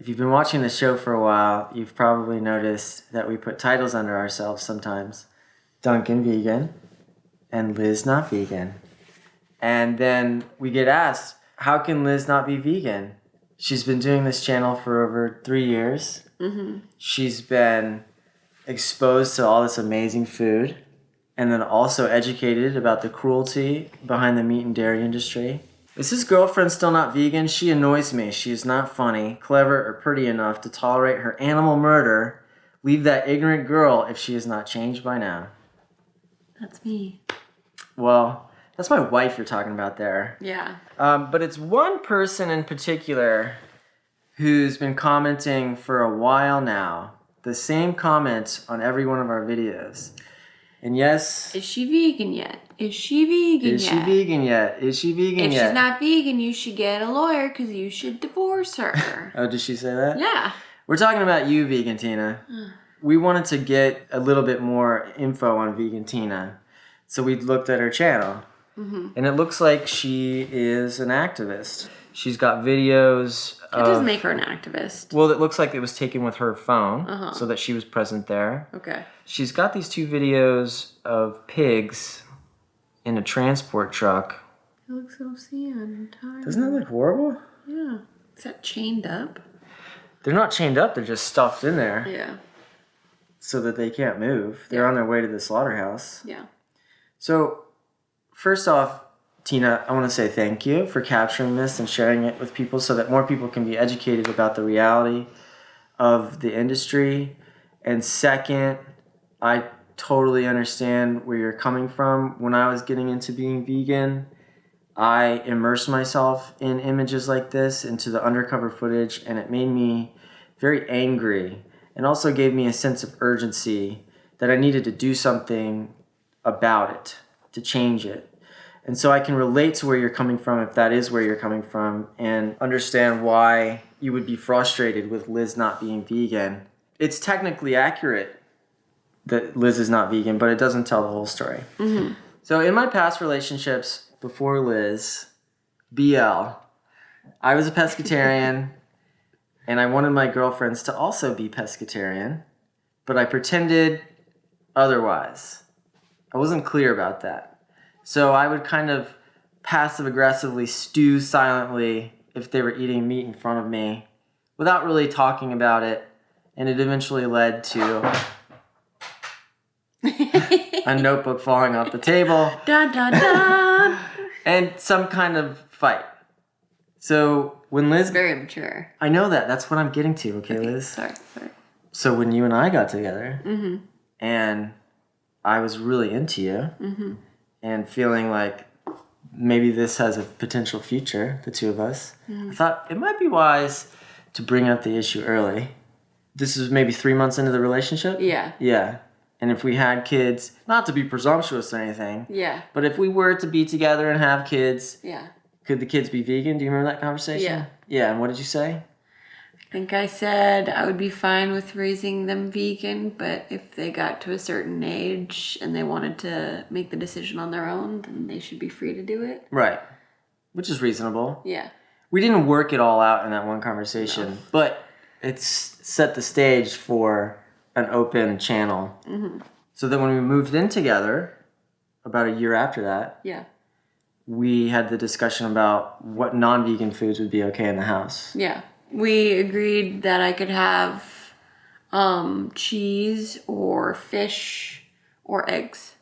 If you've been watching the show for a while, you've probably noticed that we put titles under ourselves sometimes. Duncan vegan and Liz not vegan. And then we get asked, how can Liz not be vegan? She's been doing this channel for over 3 years. Mm-hmm. She's been exposed to all this amazing food and then also educated about the cruelty behind the meat and dairy industry. Is his girlfriend still not vegan? She annoys me. She is not funny, clever, or pretty enough to tolerate her animal murder. Leave that ignorant girl if she is not changed by now. That's me. Well, that's my wife you're talking about there. Yeah. But it's one person in particular who's been commenting for a while now. The same comment on every one of our videos. And yes... Is she vegan yet? Is she vegan yet? Is she vegan yet? Is she vegan yet? If she's not vegan, you should get a lawyer because you should divorce her. Oh, did she say that? Yeah. We're talking about you, Vegan Tina. We wanted to get a little bit more info on Vegan Tina. So we looked at her channel. Mm-hmm. And it looks like she is an activist. She's got videos It doesn't make her an activist. Well, it looks like it was taken with her phone so that she was present there. Okay. She's got these 2 videos of pigs in a transport truck. It looks so sad and tired. Doesn't that look horrible? Yeah. Is that chained up? They're not chained up. They're just stuffed in there. Yeah. So that they can't move. They're on their way to the slaughterhouse. Yeah. So, first off, Tina, I want to say thank you for capturing this and sharing it with people so that more people can be educated about the reality of the industry. And second, I totally understand where you're coming from. When I was getting into being vegan, I immersed myself in images like this, into the undercover footage, and it made me very angry and also gave me a sense of urgency that I needed to do something about it, to change it. And so I can relate to where you're coming from, if that is where you're coming from, and understand why you would be frustrated with Liz not being vegan. It's technically accurate that Liz is not vegan, but it doesn't tell the whole story. Mm-hmm. So in my past relationships before Liz, BL, I was a pescatarian, and I wanted my girlfriends to also be pescatarian, but I pretended otherwise. I wasn't clear about that. So I would kind of passive-aggressively stew silently if they were eating meat in front of me without really talking about it. And it eventually led to a notebook falling off the table. Dun, dun, dun. And some kind of fight. So when Liz... Very mature. I know that. That's what I'm getting to, okay, Liz? Sorry. So when you and I got together, and I was really into you, and feeling like maybe this has a potential future, the two of us, I thought it might be wise to bring up the issue early. This is maybe 3 months into the relationship? Yeah. Yeah. And if we had kids, not to be presumptuous or anything, but if we were to be together and have kids, could the kids be vegan? Do you remember that conversation? Yeah. Yeah, and what did you say? I think I said I would be fine with raising them vegan, but if they got to a certain age and they wanted to make the decision on their own, then they should be free to do it. Right. Which is reasonable. Yeah. We didn't work it all out in that one conversation, but it's set the stage for an open channel. So then when we moved in together, about a year after that, we had the discussion about what non-vegan foods would be okay in the house. Yeah. We agreed that I could have cheese or fish or eggs.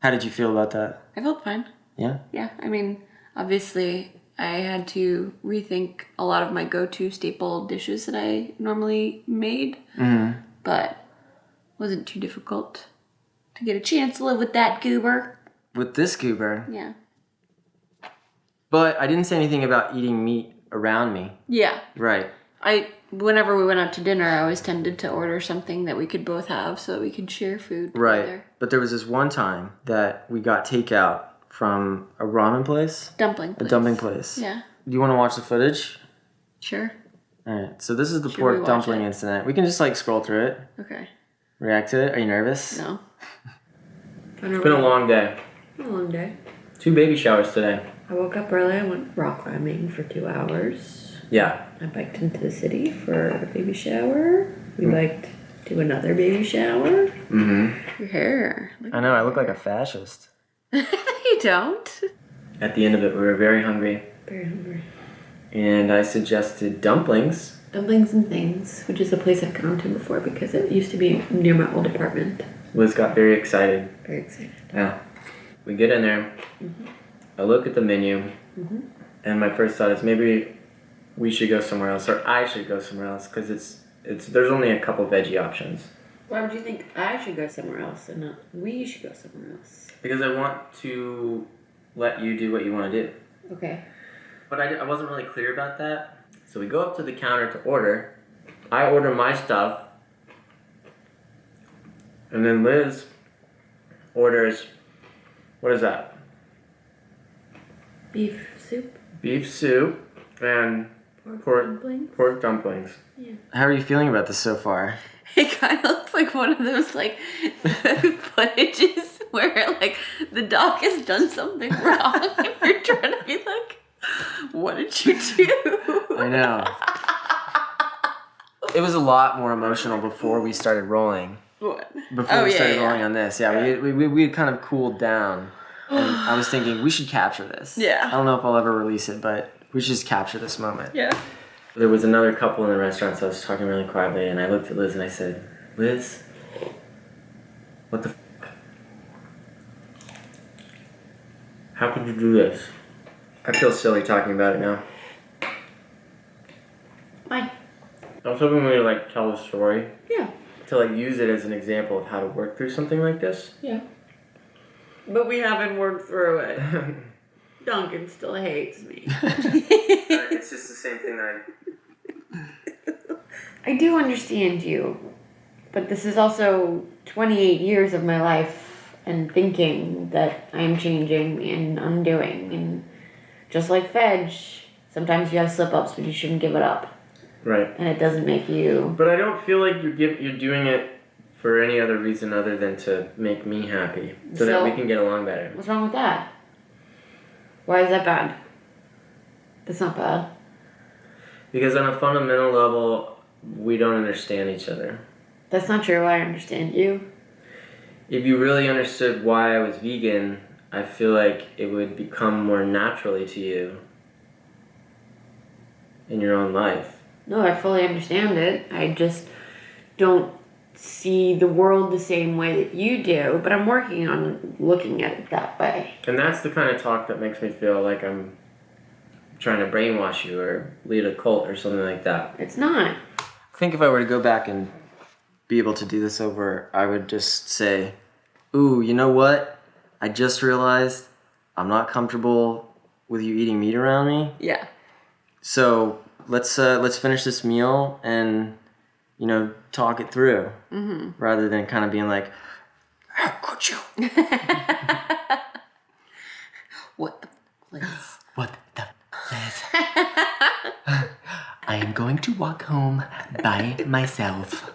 How did you feel about that? I felt fine. Yeah? Yeah. I mean, obviously, I had to rethink a lot of my go-to staple dishes that I normally made. But it wasn't too difficult to get a chance to live with that goober. With this goober? Yeah. But I didn't say anything about eating meat around me. Yeah. Right. Whenever we went out to dinner, I always tended to order something that we could both have so that we could share food together. Right. But there was this one time that we got takeout from a ramen place. Dumpling place. A dumpling place. Yeah. Do you want to watch the footage? Sure. All right. So this is the pork dumpling incident. We can just scroll through it. Okay. React to it. Are you nervous? No. It's been a long day. A long day. 2 baby showers today. I woke up early. I went rock climbing for 2 hours. Yeah. I biked into the city for a baby shower. We biked to another baby shower. Mm-hmm. Your hair. I know, I look like a fascist. You don't. At the end of it, we were very hungry. Very hungry. And I suggested dumplings. Dumplings and Things, which is a place I've gone to before because it used to be near my old apartment. Liz got very excited. Very excited. Yeah. We get in there. Mm-hmm. I look at the menu. Mm-hmm. And my first thought is maybe we should go somewhere else, or I should go somewhere else, because there's only a couple veggie options. Why would you think I should go somewhere else and not we should go somewhere else? Because I want to let you do what you want to do. Okay. But I wasn't really clear about that. So we go up to the counter to order. I order my stuff. And then Liz orders, what is that? Beef soup. Beef soup and pork dumplings. Yeah. How are you feeling about this so far? It kind of looks like one of those like footages where like the doc has done something wrong and you're trying to be like, what did you do? I know. It was a lot more emotional before we started rolling. What? Before we started rolling on this. Yeah, we had kind of cooled down. And I was thinking, we should capture this. Yeah. I don't know if I'll ever release it, but we should just capture this moment. Yeah. There was another couple in the restaurant, so I was talking really quietly, and I looked at Liz and I said, Liz, what the f***? How could you do this? I feel silly talking about it now. Why? I was hoping we would like tell the story. Yeah. To like use it as an example of how to work through something like this. Yeah. But we haven't worked through it. Duncan still hates me. It's just the same thing that I do understand you, but this is also 28 years of my life and thinking that I'm changing and undoing. And just like Fedge, sometimes you have slip-ups, but you shouldn't give it up. Right. And it doesn't make you... But I don't feel like you're doing it for any other reason other than to make me happy, so that we can get along better. What's wrong with that? Why is that bad? That's not bad. Because on a fundamental level, we don't understand each other. That's not true. I understand you. If you really understood why I was vegan, I feel like it would become more naturally to you in your own life. No, I fully understand it. I just don't see the world the same way that you do, but I'm working on looking at it that way. And that's the kind of talk that makes me feel like I'm trying to brainwash you or lead a cult or something like that. It's not. I think if I were to go back and be able to do this over, I would just say, ooh, you know what? I just realized I'm not comfortable with you eating meat around me. Yeah. So let's finish this meal and, you know, talk it through. Mm-hmm. Rather than kind of being like, how could you? What the Liz? What the Liz? I am going to walk home by myself.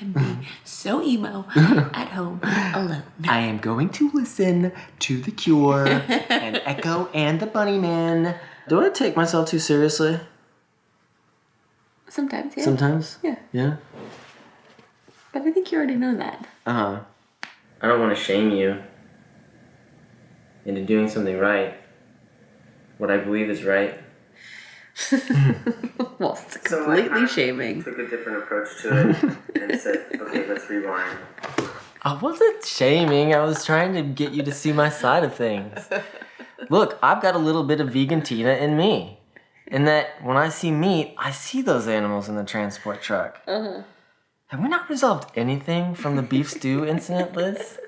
And be so emo at home alone. I am going to listen to The Cure and Echo and the Bunnymen. Do I take myself too seriously? Sometimes, yeah. Sometimes? Yeah. Yeah? But I think you already know that. Uh-huh. I don't want to shame you into doing something right. What I believe is right. Well, it's completely shaming. Took a different approach to it and said, okay, let's rewind. I wasn't shaming. I was trying to get you to see my side of things. Look, I've got a little bit of vegan Tina in me. In that when I see meat, I see those animals in the transport truck. Uh-huh. Have we not resolved anything from the beef stew incident, Liz?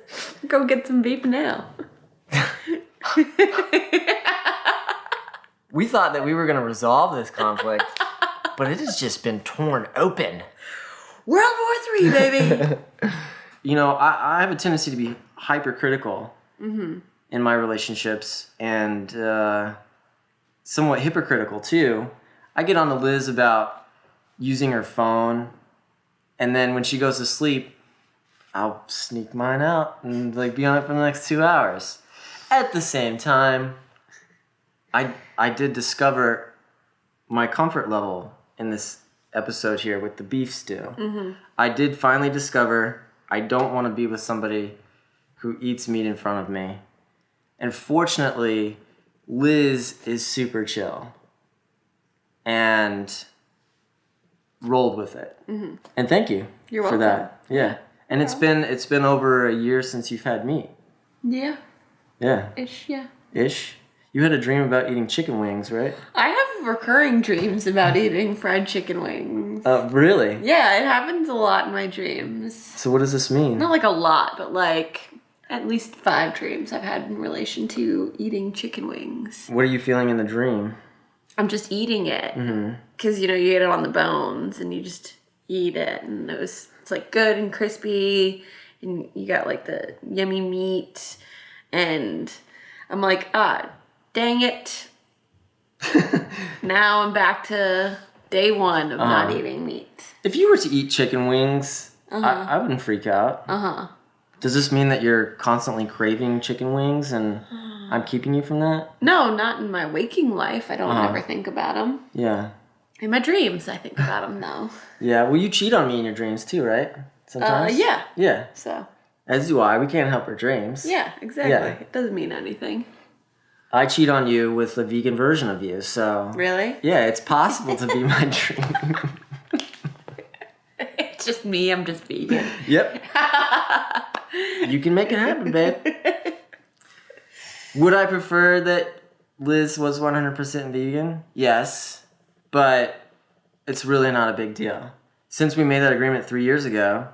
Go get some beef now. We thought that we were going to resolve this conflict, but it has just been torn open. World War III, baby! You know, I have a tendency to be hypercritical in my relationships and somewhat hypocritical too. I get on to Liz about using her phone, and then when she goes to sleep, I'll sneak mine out and like be on it for the next 2 hours. At the same time, I did discover my comfort level in this episode here with the beef stew. I did finally discover I don't want to be with somebody who eats meat in front of me. And fortunately, Liz is super chill and rolled with it. And thank you You're for welcome. that. Yeah. And it's been over a year since you've had meat. Yeah. Yeah. Yeah. Ish. You had a dream about eating chicken wings, right? I have recurring dreams about eating fried chicken wings. Really? Yeah, it happens a lot in my dreams. So what does this mean? Not like a lot, but like at least 5 dreams I've had in relation to eating chicken wings. What are you feeling in the dream? I'm just eating it. Because, you get it on the bones and you just eat it. And it's like good and crispy. And you got like the yummy meat. And I'm like, dang it. Now I'm back to day 1 of not eating meat. If you were to eat chicken wings, I wouldn't freak out. Does this mean that you're constantly craving chicken wings and I'm keeping you from that? No, not in my waking life. I don't ever think about them. Yeah. In my dreams, I think about them, though. Yeah, well, you cheat on me in your dreams too, right? Sometimes? Yeah. Yeah. So. As do I. We can't help our dreams. Yeah, exactly. Yeah. It doesn't mean anything. I cheat on you with a vegan version of you, so... Really? Yeah, it's possible to be my dream. It's just me. I'm just vegan. Yep. You can make it happen, babe. Would I prefer that Liz was 100% vegan? Yes. But it's really not a big deal. Since we made that agreement 3 years ago...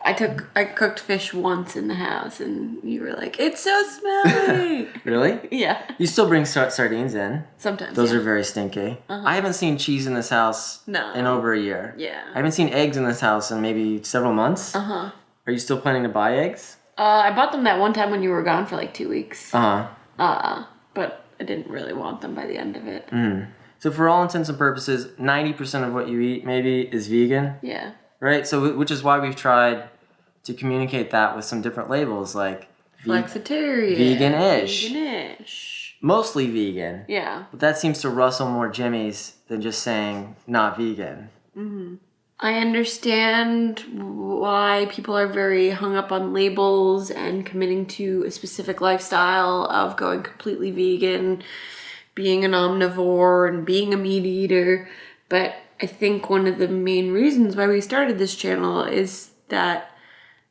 I cooked fish once in the house, and you were like, "It's so smelly." Really? Yeah. You still bring sardines in. Sometimes. Those are very stinky. I haven't seen cheese in this house in over a year. Yeah. I haven't seen eggs in this house in maybe several months. Are you still planning to buy eggs? I bought them that one time when you were gone for like 2 weeks. But I didn't really want them by the end of it. So for all intents and purposes, 90% of what you eat maybe is vegan. Yeah. Right? So which is why we've tried to communicate that with some different labels like flexitarian, vegan-ish, mostly vegan. Yeah. But that seems to rustle more jimmies than just saying not vegan. I understand why people are very hung up on labels and committing to a specific lifestyle of going completely vegan, being an omnivore, and being a meat eater. But I think one of the main reasons why we started this channel is that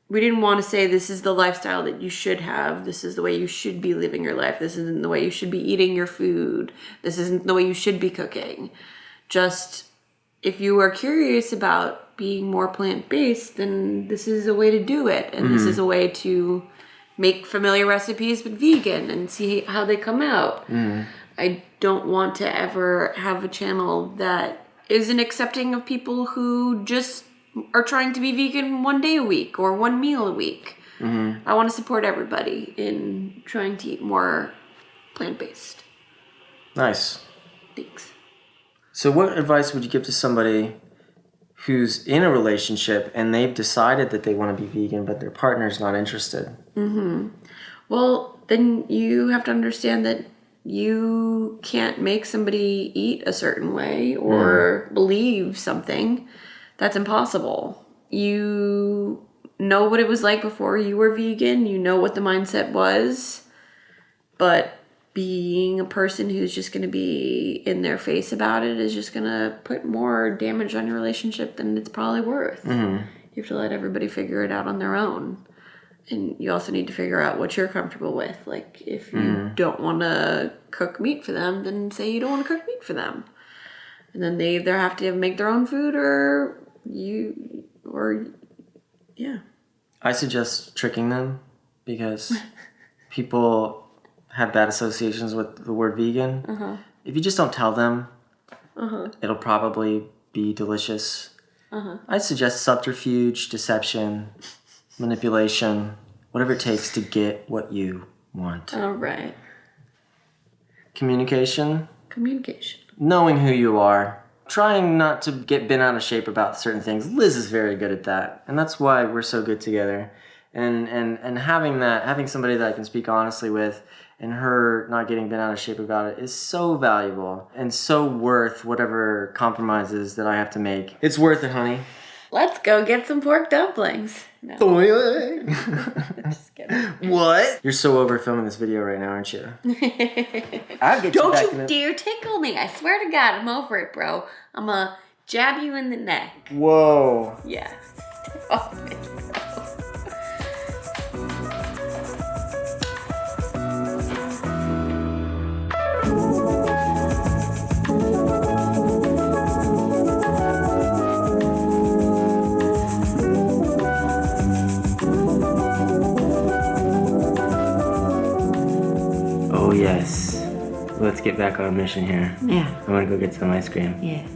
we didn't want to say this is the lifestyle that you should have. This is the way you should be living your life. This isn't the way you should be eating your food. This isn't the way you should be cooking. Just if you are curious about being more plant-based, then this is a way to do it. And this is a way to make familiar recipes but vegan and see how they come out. I don't want to ever have a channel that isn't accepting of people who just are trying to be vegan 1 day a week or 1 meal a week. I want to support everybody in trying to eat more plant-based. Nice. Thanks. So what advice would you give to somebody who's in a relationship and they've decided that they want to be vegan but their partner's not interested? Well, then you have to understand that you can't make somebody eat a certain way or believe something. That's impossible. You know what it was like before you were vegan. You know what the mindset was. But being a person who's just going to be in their face about it is just going to put more damage on your relationship than it's probably worth. You have to let everybody figure it out on their own. And you also need to figure out what you're comfortable with. Like, if you don't want to cook meat for them, then say you don't want to cook meat for them. And then they either have to make their own food yeah. I suggest tricking them because people have bad associations with the word vegan. If you just don't tell them, it'll probably be delicious. I suggest subterfuge, deception, manipulation, whatever it takes to get what you want. All right. Communication. Knowing who you are. Trying not to get bent out of shape about certain things. Liz is very good at that. And that's why we're so good together. And having somebody that I can speak honestly with and her not getting bent out of shape about it is so valuable and so worth whatever compromises that I have to make. It's worth it, honey. Let's go get some pork dumplings. No. Just kidding. What? You're so over filming this video right now, aren't you? I'll get Don't you back you dare tickle me. I swear to God, I'm over it, bro. I'm gonna jab you in the neck. Whoa. Yeah. Stop it, bro. Oh yes. Let's get back on mission here. Yeah. I want to go get some ice cream. Yeah.